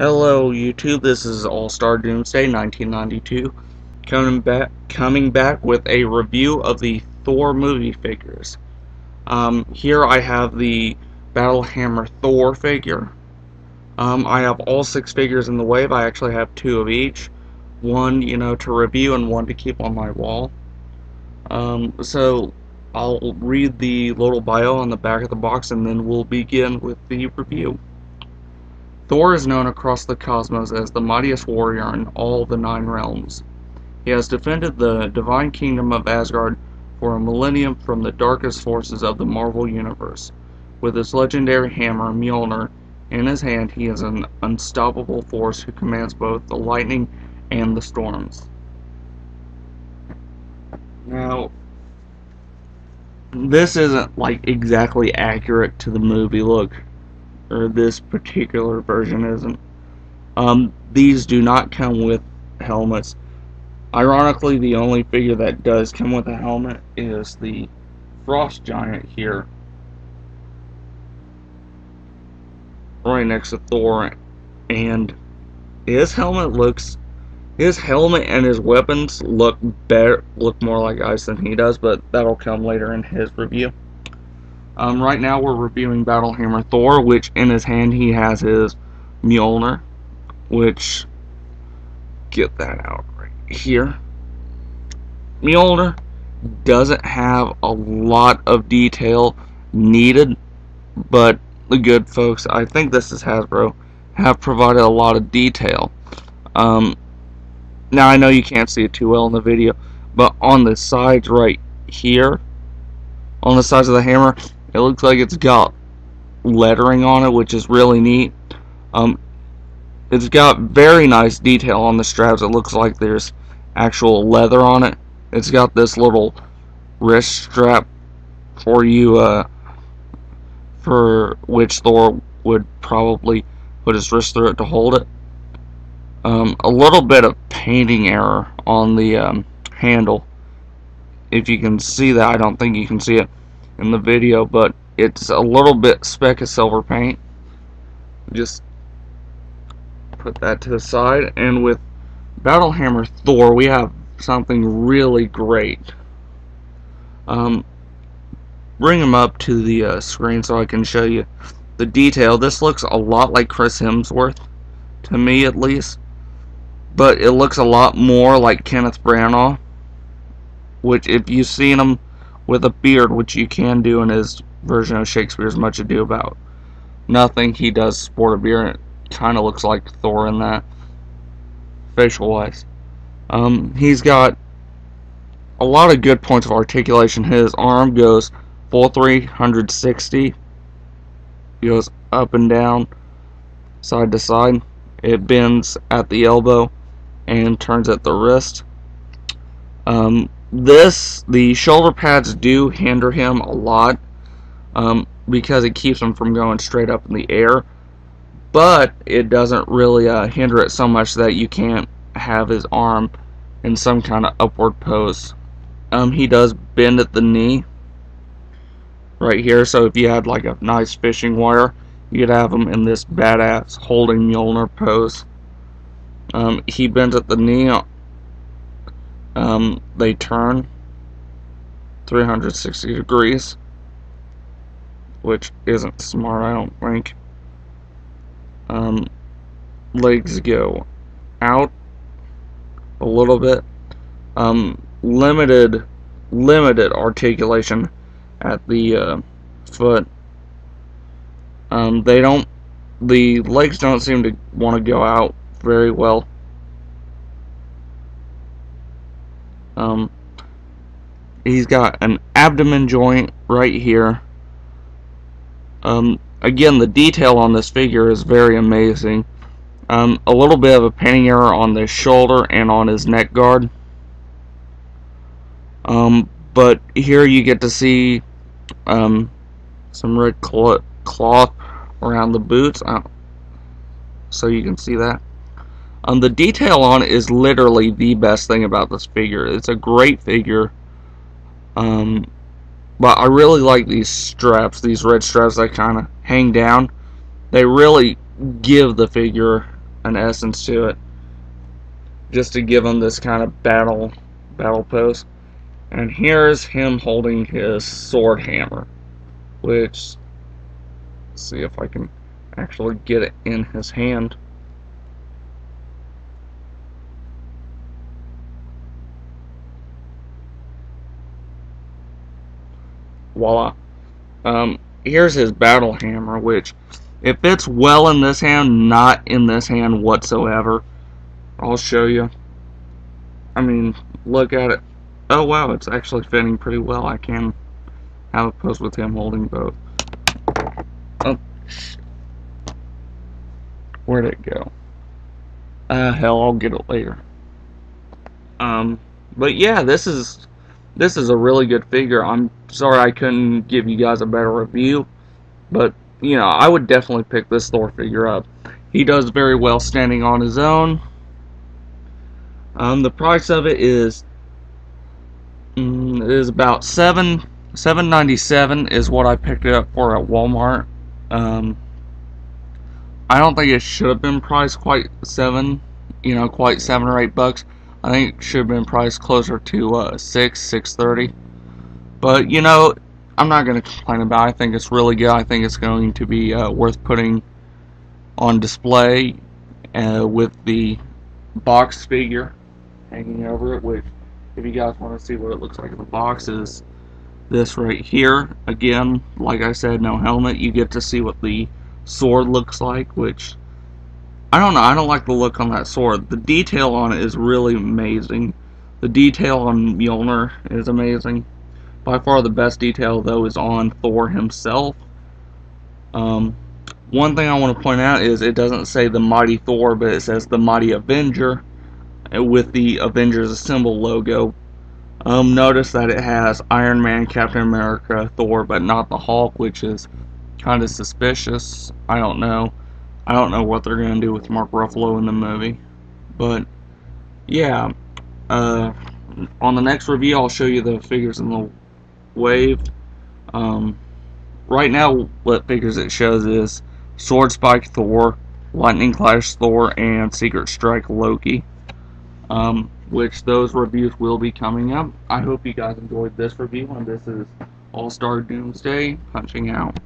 Hello YouTube, this is All-Star Doomsday 1992 coming back with a review of the Thor movie figures. Here I have the Battle Hammer Thor figure. I have all 6 figures in the wave. I actually have 2 of each. One, to review and one to keep on my wall. So I'll read the little bio on the back of the box and then we'll begin with the review. Thor is known across the cosmos as the mightiest warrior in all the 9 realms. He has defended the divine kingdom of Asgard for a millennium from the darkest forces of the Marvel Universe. With his legendary hammer, Mjolnir, in his hand, he is an unstoppable force who commands both the lightning and the storms. Now, this isn't exactly accurate to the movie look. Or this particular version isn't. These do not come with helmets. Ironically, the only figure that does come with a helmet is the Frost Giant here, right next to Thor, and his helmet and his weapons look more like ice than he does, but that'll come later in his review. Right now we're reviewing Battle Hammer Thor, which in his hand he has his Mjolnir, which, get that out right here. Mjolnir doesn't have a lot of detail needed, but the good folks, I think this is Hasbro, have provided a lot of detail. Now I know you can't see it too well in the video, but on the sides right here, on the sides of the hammer, it looks like it's got lettering on it, which is really neat. It's got very nice detail on the straps. It looks like there's actual leather on it. It's got this little wrist strap for you, for which Thor would probably put his wrist through it to hold it. A little bit of painting error on the handle. If you can see that, I don't think you can see it in the video, but it's a little bit speck of silver paint. Just put that to the side, and with Battle Hammer Thor we have something really great. Bring him up to the screen so I can show you the detail. This looks a lot like Chris Hemsworth, to me at least, but it looks a lot more like Kenneth Branagh, which, if you've seen him with a beard, which you can do in his version of Shakespeare's Much Ado About Nothing, he does sport a beard, and it kind of looks like Thor in that, facial wise. He's got a lot of good points of articulation. His arm goes full 360, he goes up and down, side to side. It bends at the elbow and turns at the wrist. The shoulder pads do hinder him a lot, because it keeps him from going straight up in the air, but it doesn't really hinder it so much that you can't have his arm in some kind of upward pose. He does bend at the knee right here, so if you had like a nice fishing wire, you could have him in this badass holding Mjolnir pose. He bends at the knee. They turn 360 degrees, which isn't smart, I don't think. Legs go out a little bit. Limited articulation at the foot. The legs don't seem to want to go out very well. He's got an abdomen joint right here. Again, the detail on this figure is very amazing. A little bit of a painting error on the shoulder and on his neck guard. But here you get to see some red cloth around the boots, so you can see that. The detail on it is literally the best thing about this figure. It's a great figure. But I really like these straps, these red straps that kind of hang down. They really give the figure an essence to it, just to give him this kind of battle pose. And here's him holding his sword hammer, which, let's see if I can actually get it in his hand. Voila. Here's his battle hammer, which it fits well in this hand, not in this hand whatsoever. I'll show you. I mean, look at it. Oh wow, it's actually fitting pretty well. I can have a pose with him holding both. Oh, where'd it go? Hell, I'll get it later. But yeah, this is a really good figure. I'm sorry I couldn't give you guys a better review, but you know, I would definitely pick this Thor figure up. He does very well standing on his own. The price of it is about $7.97 is what I picked it up for at Walmart. I don't think it should have been priced quite $7 or $8. I think it should have been priced closer to $6.30. But you know, I'm not going to complain about it. I think it's really good. I think it's going to be worth putting on display with the box figure hanging over it, which, if you guys want to see what it looks like in the box, is this right here. Again, like I said, no helmet. You get to see what the sword looks like, which, I don't know, I don't like the look on that sword. The detail on it is really amazing. The detail on Mjolnir is amazing. By far the best detail, though, is on Thor himself. One thing I want to point out is it doesn't say the Mighty Thor, but it says the Mighty Avenger with the Avengers Assemble logo. Notice that it has Iron Man, Captain America, Thor, but not the Hulk, which is kind of suspicious. I don't know what they're going to do with Mark Ruffalo in the movie. But, yeah. On the next review, I'll show you the figures in the wave. Right now, what figures it shows is Sword Spike Thor, Lightning Clash Thor, and Secret Strike Loki. Which those reviews will be coming up. I hope you guys enjoyed this review, and this is All-Star Doomsday punching out.